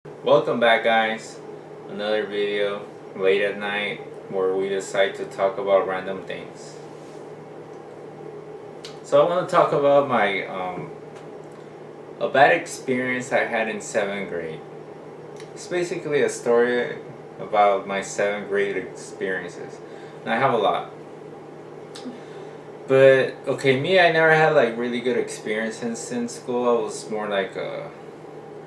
Welcome back, guys. Another video late at night where we decide to talk about random things. So I want to talk about my a bad experience I had in 7th grade. It's basically a story about my 7th grade experiences. And I have a lot. But okay, me, I never had like really good experiences in school. I was more like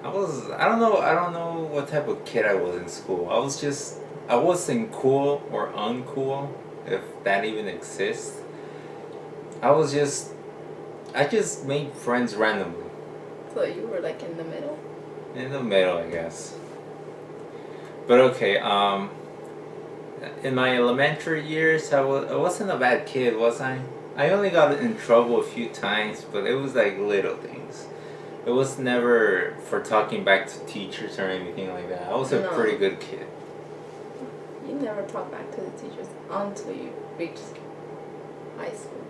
I don't know what type of kid I was in school. I wasn't cool or uncool, if that even exists. I was just I just made friends randomly. So you were like in the middle? In the middle, I guess. But okay, in my elementary years, I wasn't a bad kid, was I? I only got in trouble a few times, but it was like little things. It was never for talking back to teachers or anything like that. I was a pretty good kid. You never talked back to the teachers until you reached high school.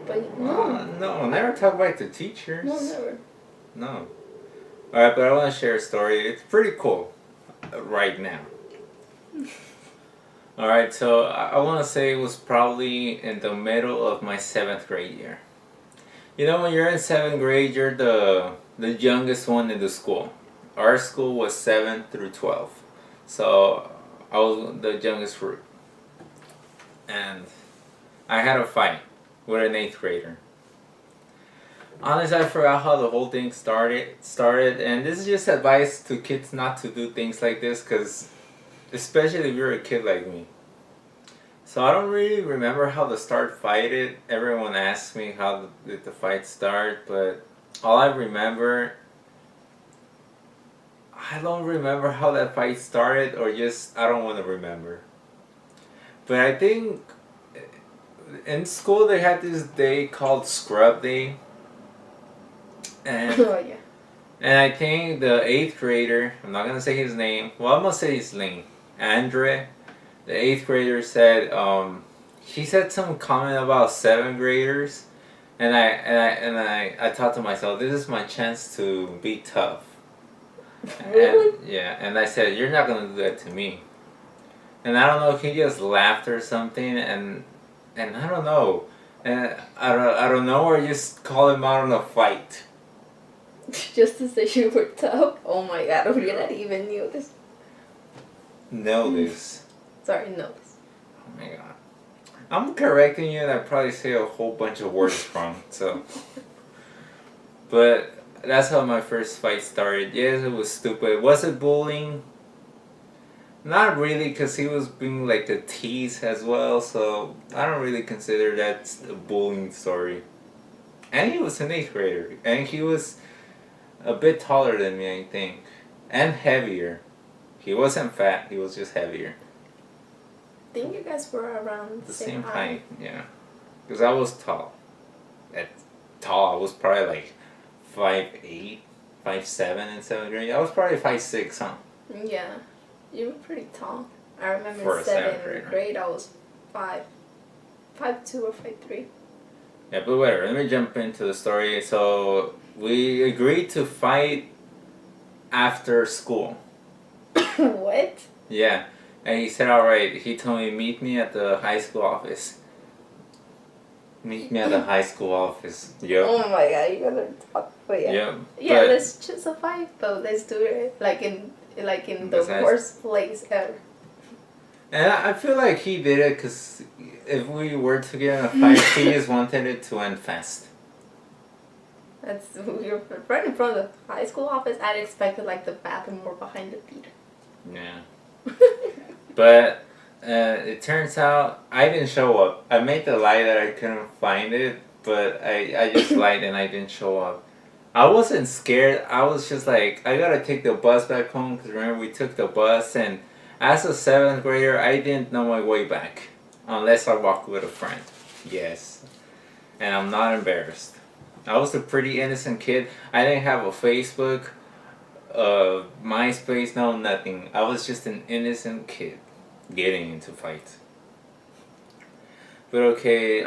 But no, never talk back to teachers. No, never. No. Alright, but I want to share a story. It's pretty cool right now. Alright, so I want to say it was probably in the middle of my 7th grade year. You know, when you're in 7th grade, you're the youngest one in the school. Our school was 7 through 12. So I was the youngest group. And I had a fight with an 8th grader. Honestly, I forgot how the whole thing started, and this is just advice to kids not to do things like this, because especially if you're a kid like me. So I don't really remember how the start fighted. Everyone asks me how did the fight start, but all I remember, I don't remember how that fight started, or just I don't want to remember. But I think in school they had this day called Scrub Day. And, oh, yeah. And I think the 8th grader, I'm not going to say his name, well, I'm going to say his name, Andre, the 8th grader said, he said some comment about 7th graders, and I thought to myself, this is my chance to be tough. Really? And I said, you're not going to do that to me. And I don't know, he just laughed or something, and I don't know, and I don't know, or just call him out on a fight. Just to say you were tough? Oh my god, we didn't even knew this. Know this. Sorry, know this. Oh my god. I'm correcting you and I probably say a whole bunch of words wrong, so. But that's how my first fight started. Yes, it was stupid. Was it bullying? Not really, because he was being like a tease as well, so I don't really consider that a bullying story. And he was an 8th grader, and he was a bit taller than me, I think, and heavier. He wasn't fat, he was just heavier. I think you guys were around the same height, yeah. Because I was tall. I was probably like 5'8", 5'7" in 7th grade. I was probably 5'6", huh? Yeah, you were pretty tall. I remember for in 7th grade I was 5'2" or 5'3". Yeah, but whatever. Let me jump into the story. So we agreed to fight after school. What? Yeah. And he said, alright. He told me, meet me at the high school office. Meet me at the high school office. Yep. Oh my god, you gotta talk. But yeah. Yep. Yeah, let's choose a fight, but let's do it like in the worst place ever. And I feel like he did it because if we were to get in a fight, he just wanted it to end fast. You're right in front of the high school office. I'd expected like the bathroom or behind the theater. Yeah. But it turns out I didn't show up. I made the lie that I couldn't find it, but I just lied and I didn't show up. I wasn't scared. I was just like, I gotta take the bus back home because remember we took the bus, and as a 7th grader, I didn't know my way back unless I walked with a friend. Yes. And I'm not embarrassed. I was a pretty innocent kid. I didn't have a Facebook, MySpace, no, nothing. I was just an innocent kid getting into fights. But okay,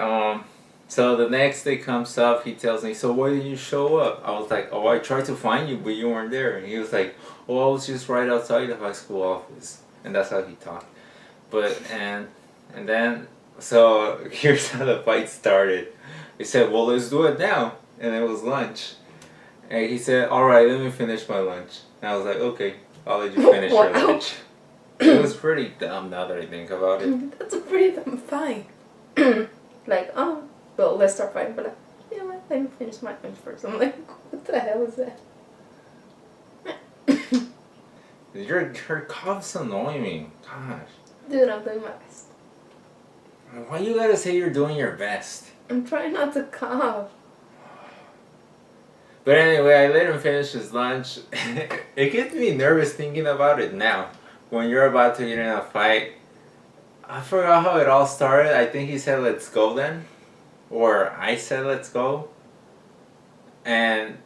So the next day comes up, he tells me, so why didn't you show up? I was like, oh, I tried to find you, but you weren't there. And he was like, oh, I was just right outside the high school office. And that's how he talked. But, and then, so here's how the fight started. He said, well, let's do it now. And it was lunch. And he said, all right, let me finish my lunch. And I was like, okay, I'll let you finish your lunch. It was pretty dumb now that I think about it. That's a pretty dumb fight. Like, oh, well, let's start fighting, but like, you know what, let me finish my lunch first. I'm like, what the hell is that? Your coughs annoy me. Gosh. Dude, I'm doing my best. Why you gotta say you're doing your best? I'm trying not to cough. But anyway, I let him finish his lunch. It gets me nervous thinking about it now. When you're about to get in a fight. I forgot how it all started. I think he said, let's go then. Or I said, let's go. And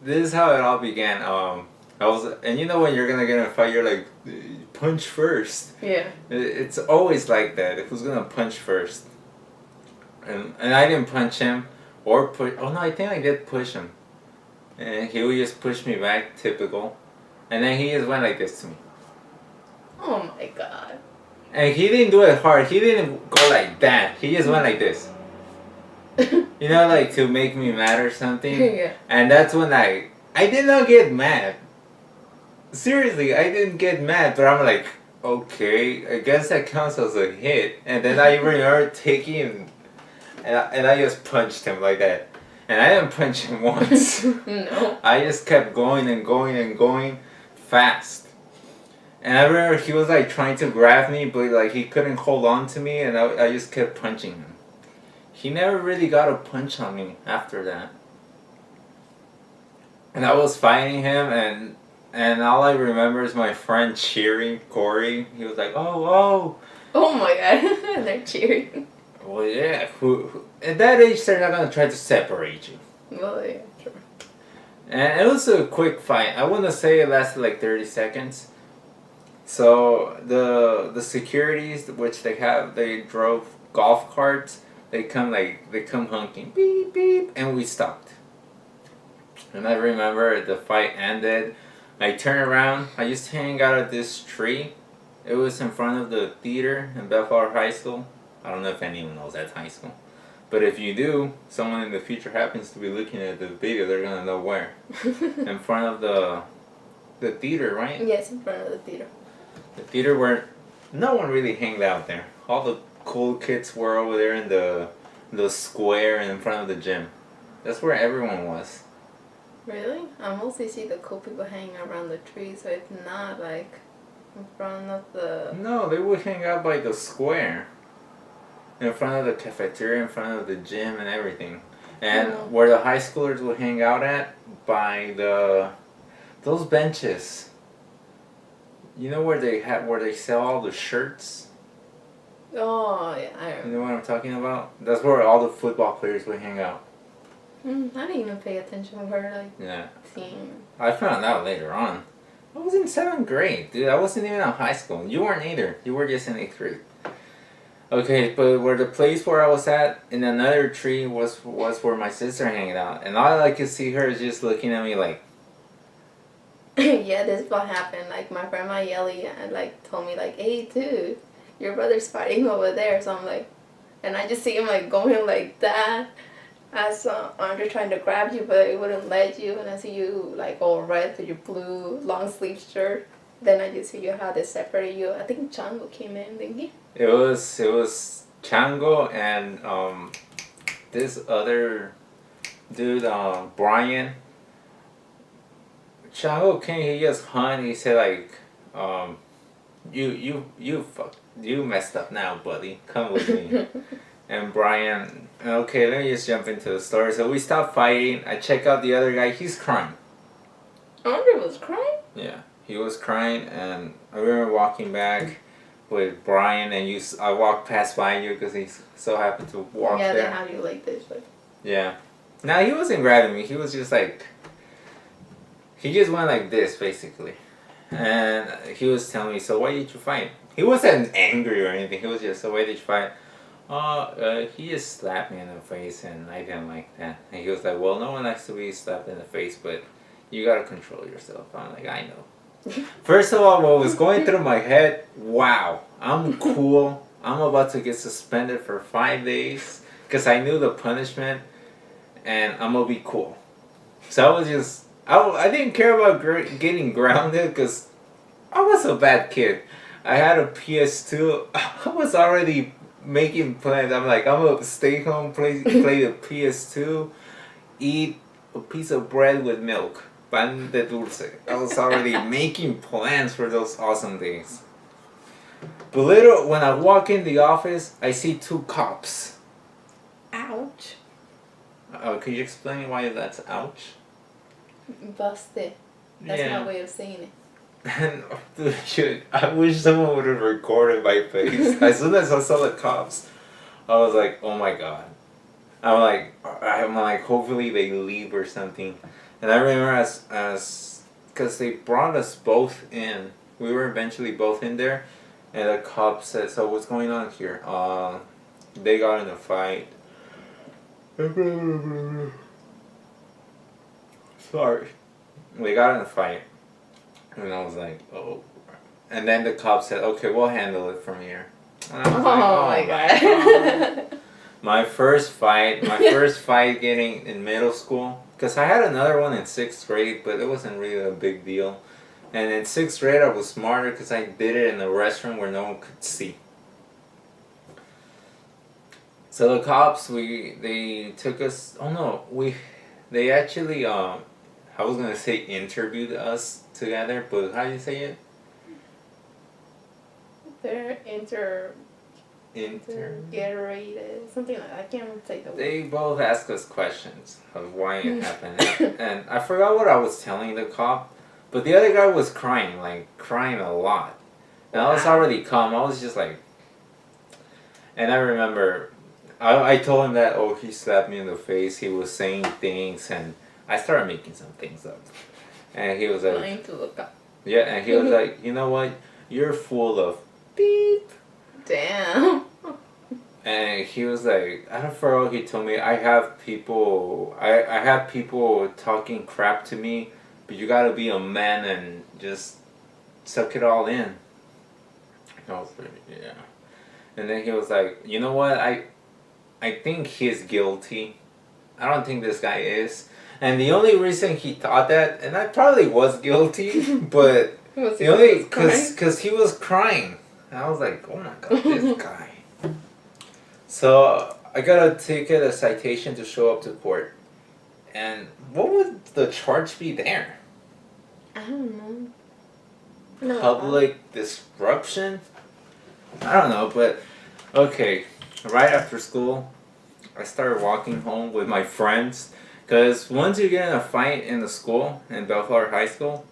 this is how it all began. And you know when you're gonna get in a fight, you're like, punch first. Yeah. It's always like that. Who's gonna punch first? And I didn't punch him or push. Oh no, I think I did push him. And he would just push me back, typical. And then he just went like this to me. Oh my god. And he didn't do it hard. He didn't go like that. He just went like this. You know, like to make me mad or something. Yeah. And that's when I did not get mad. Seriously, I didn't get mad, but I'm like, okay, I guess that counts as a hit. And then I remember taking, and I just punched him like that. And I didn't punch him once. No. I just kept going and going and going fast. And I remember he was like trying to grab me, but like he couldn't hold on to me, and I just kept punching him. He never really got a punch on me after that. And I was fighting him, and all I remember is my friend cheering Corey. He was like, oh, oh. Oh my god. They're cheering. Well, yeah. At that age, they're not going to try to separate you. Well, yeah, sure. And it was a quick fight. I wouldn't say it lasted like 30 seconds. So the securities, which they drove golf carts. They come honking, beep beep, and we stopped. And I remember the fight ended. I turned around. I used to hang out at this tree. It was in front of the theater in Bellflower High School. I don't know if anyone knows that's high school. But if you do, someone in the future happens to be looking at the video, they're gonna know where. In front of the theater, right? Yes, in front of the theater. The theater where no one really hanged out there. All the cool kids were over there in the square and in front of the gym. That's where everyone was. Really? I mostly see the cool people hanging around the tree, so it's not like in front of the... No, they would hang out by the square. In front of the cafeteria, in front of the gym and everything. And where the high schoolers would hang out at, by those benches. You know where they sell all the shirts? Oh, yeah, I remember. You know what I'm talking about? That's where all the football players would hang out. I didn't even pay attention where, like, Yeah. seeing... I found out later on. I was in 7th grade, dude. I wasn't even in high school. You weren't either. You were just in 8th grade. Okay, but where the place where I was at, in another tree, was where my sister hanging out. And all I could see her is just looking at me like... Yeah, this is what happened. Like, my grandma Yelly, like, told me, like, hey, dude, your brother's fighting over there. So I'm like... And I just see him, like, going like that. As Andre trying to grab you, but it wouldn't let you. And I see you, like, all red with your blue long-sleeve shirt. Then I just see you how they separate you. I think Chango came in, didn't he? It was Chango and this other dude, Brian. Chango came, he just hung, he said like, you messed up now, buddy. Come with me. And Brian, okay, let me just jump into the story. So we stopped fighting. I check out the other guy. He's crying. Andre was crying? Yeah, he was crying, and I remember walking back with Brian, and I walked past by you because he so happened to walk there. Yeah, they have you like this. But... Yeah. Now, he wasn't grabbing me. He was just like... He just went like this, basically. And he was telling me, so why did you fight? He wasn't angry or anything. He was just, so why did you fight? He just slapped me in the face, and I didn't like that. And he was like, "Well, no one likes to be slapped in the face, but you gotta control yourself." I'm like, "I know." First of all, what was going through my head? Wow, I'm cool. I'm about to get suspended for 5 days because I knew the punishment, and I'm gonna be cool. So I was just, I didn't care about getting grounded because I was a bad kid. I had a PS2. I was already making plans. I'm like, I'm gonna stay home, play the PS2, eat a piece of bread with milk, pan de dulce. I was already making plans for those awesome days. But later, when I walk in the office, I see two cops. Ouch. Could you explain why that's ouch? Busted. That's Yeah. my way of saying it. And dude, shit, I wish someone would have recorded my face. As soon as I saw the cops, I was like, "Oh my god!" I'm like, hopefully they leave or something. And I remember because they brought us both in. We were eventually both in there, and the cop said, "So what's going on here?" They got in a fight. Sorry. We got in a fight. And I was like, "Oh." And then the cop said, "Okay, we'll handle it from here." And I was like, Oh my god. My first fight getting in middle school, because I had another one in 6th grade, but it wasn't really a big deal. And in 6th grade, I was smarter because I did it in a restaurant where no one could see. So the cops, they took us. Oh no, they actually I was gonna say interviewed us together, but how do you say it? They're Inter. interrogated, something like that. I can't take the word. They both asked us questions of why it happened, and I forgot what I was telling the cop, but the other guy was crying, like crying a lot, and I was already calm. I was just like, and I remember, I told him that he slapped me in the face. He was saying things, and I started making some things up, and he was like, Lying to look up. yeah, and he was like, "You know what? You're full of beep." Damn. And he was like, I don't know, he told me, I have people talking crap to me, but you gotta be a man and just suck it all in. I was like, yeah. And then he was like, you know what, I think he's guilty. I don't think this guy is. And the only reason he thought that, and I probably was guilty, but the only, cause he was crying. And I was like, oh my god, this guy. So I got a ticket, a citation to show up to court. And what would the charge be there? I don't know. No, Public disruption? I don't know, but okay. Right after school, I started walking home with my friends. Because once you get in a fight in the school, in Bellflower High School,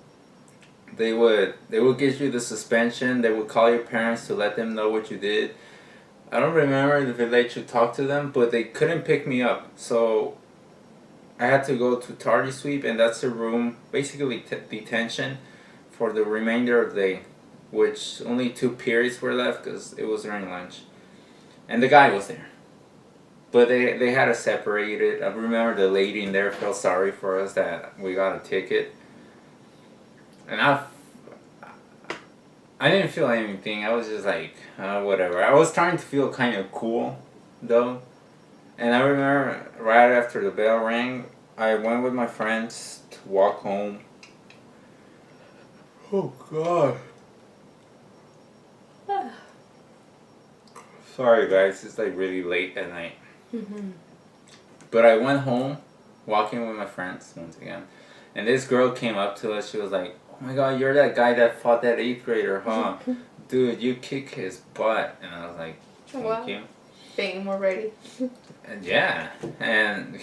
they would give you the suspension. They would call your parents to let them know what you did. I don't remember if they let you talk to them, but they couldn't pick me up. So I had to go to tardy sweep, and that's a room, basically detention, for the remainder of the day, which only 2 periods were left because it was during lunch. And the guy was there. But they had us separated. I remember the lady in there felt sorry for us that we got a ticket. And I didn't feel anything. I was just like, whatever. I was trying to feel kind of cool, though. And I remember right after the bell rang, I went with my friends to walk home. Oh, God. Sorry, guys. It's like really late at night. Mm-hmm. But I went home, walking with my friends once again. And this girl came up to us. She was like, oh my god, you're that guy that fought that 8th grader, huh? Dude, you kick his butt. And I was like, thank you. Fame already. And yeah. And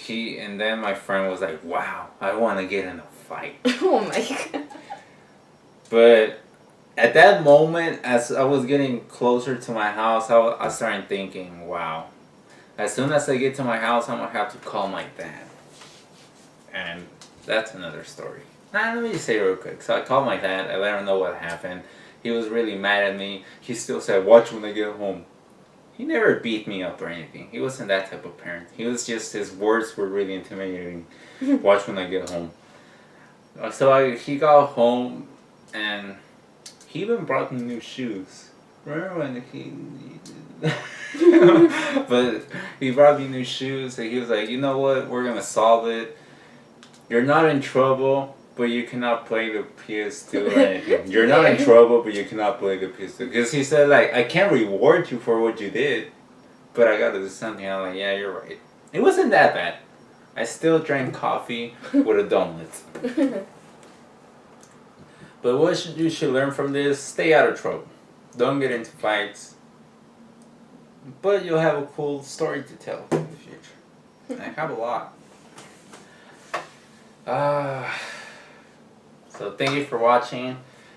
then my friend was like, wow, I want to get in a fight. Oh my god. But at that moment, as I was getting closer to my house, I started thinking, wow, as soon as I get to my house, I'm going to have to call my dad. And that's another story. Let me just say it real quick. So I called my dad. I let him know what happened. He was really mad at me. He still said, watch when I get home. He never beat me up or anything. He wasn't that type of parent. He was just, his words were really intimidating. Watch when I get home. He got home and he even brought me new shoes. Remember when but he brought me new shoes and he was like, you know what, we're gonna solve it. You're not in trouble, but you cannot play the PS2 or anything. You're not in trouble, but you cannot play the PS2. Because he said, like, I can't reward you for what you did, but I gotta do something. I'm like, yeah, you're right. It wasn't that bad. I still drank coffee with a donut. But what you should learn from this, stay out of trouble. Don't get into fights. But you'll have a cool story to tell in the future. I have a lot. So thank you for watching.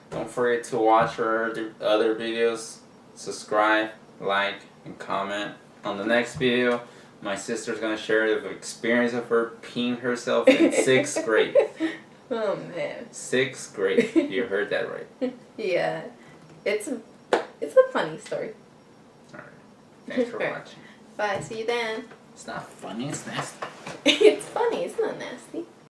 Don't forget to watch our other videos. Subscribe, like, and comment. On the next video, my sister's gonna share the experience of her peeing herself in 6th grade. Oh man. 6th grade. You heard that right. Yeah. It's a funny story. Alright. Thanks for watching. Bye. See you then. It's not funny, it's nasty. It's funny. It's not nasty.